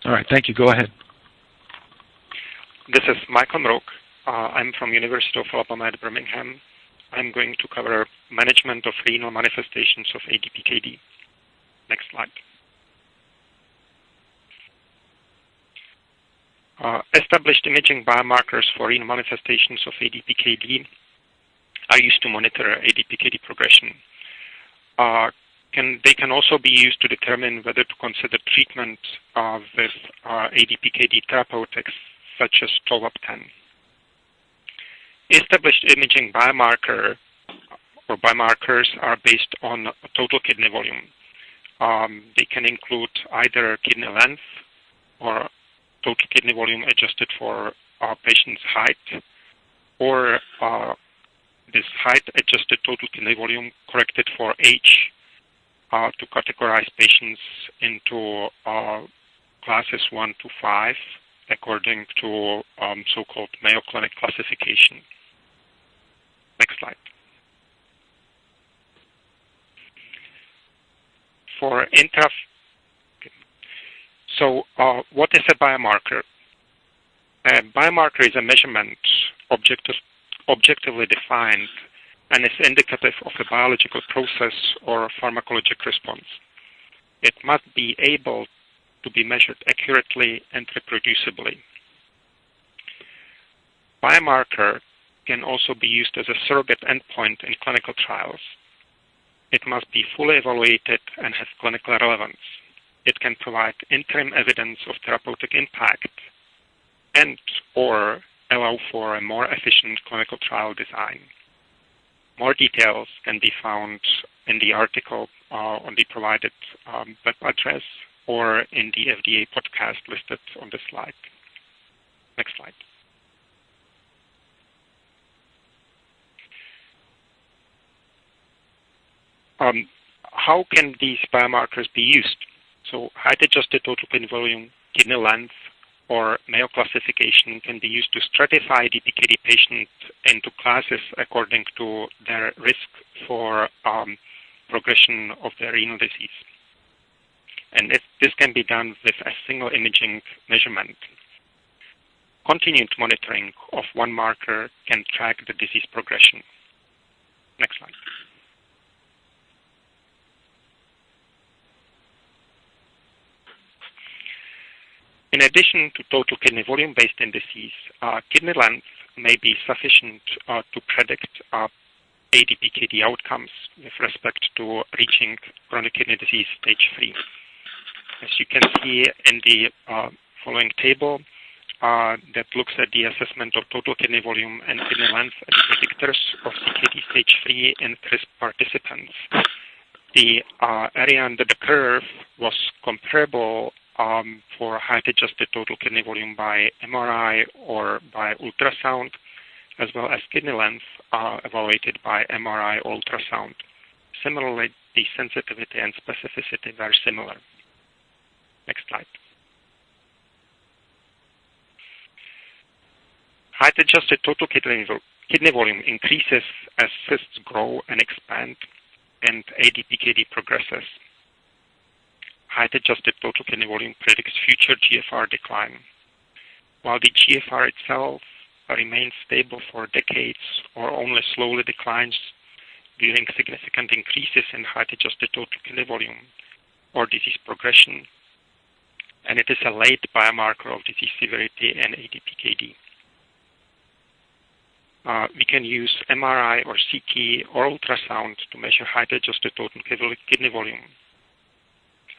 All right, thank you. Go ahead. This is Michael Mrook. I'm from University of Alabama at Birmingham. I'm going to cover management of renal manifestations of ADPKD. Next slide. Established imaging biomarkers for renal manifestations of ADPKD are used to monitor ADPKD progression. They can also be used to determine whether to consider treatment with ADPKD therapeutics such as tolvaptan. Established imaging biomarkers are based on total kidney volume. They can include either kidney length or total kidney volume adjusted for patient's height, or this height-adjusted total kidney volume corrected for age to categorize patients into classes 1 to 5 according to so-called Mayo Clinic classification. Next slide. What is a biomarker? A biomarker is a measurement objectively defined and is indicative of a biological process or pharmacologic response. It must be able to be measured accurately and reproducibly. Biomarker can also be used as a surrogate endpoint in clinical trials. It must be fully evaluated and have clinical relevance. It can provide interim evidence of therapeutic impact and or allow for a more efficient clinical trial design. More details can be found in the article on the provided web address or in the FDA podcast listed on the slide. Next slide. How can these biomarkers be used? So height-adjusted total kidney volume, kidney length, or Mayo classification can be used to stratify ADPKD patients into classes according to their risk for progression of their renal disease. And this can be done with a single imaging measurement. Continued monitoring of one marker can track the disease progression. Next slide. In addition to total kidney volume-based indices, kidney length may be sufficient to predict ADPKD outcomes with respect to reaching chronic kidney disease stage 3. As you can see in the following table that looks at the assessment of total kidney volume and kidney length as predictors of CKD stage 3 in CRISP participants. The area under the curve was comparable for height-adjusted total kidney volume by MRI or by ultrasound, as well as kidney length evaluated by MRI or ultrasound. Similarly, the sensitivity and specificity were similar. Next slide. Height-adjusted total kidney volume increases as cysts grow and expand and ADPKD progresses. Height-adjusted total kidney volume predicts future GFR decline. While the GFR itself remains stable for decades or only slowly declines during significant increases in height-adjusted total kidney volume or disease progression, and it is a late biomarker of disease severity and ADPKD. We can use MRI or CT or ultrasound to measure height-adjusted total kidney volume.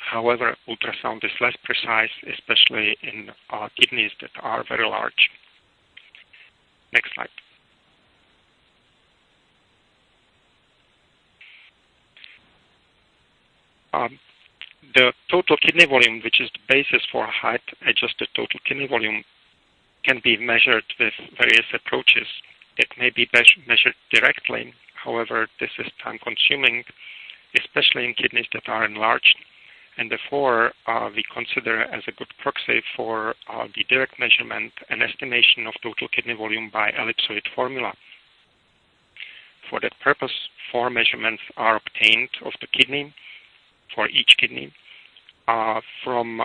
However, ultrasound is less precise, especially in kidneys that are very large. Next slide. The total kidney volume, which is the basis for height-adjusted total kidney volume, can be measured with various approaches. It may be measured directly. However, this is time-consuming, especially in kidneys that are enlarged, and therefore we consider as a good proxy for the direct measurement and estimation of total kidney volume by ellipsoid formula. For that purpose, 4 measurements are obtained of the kidney for each kidney from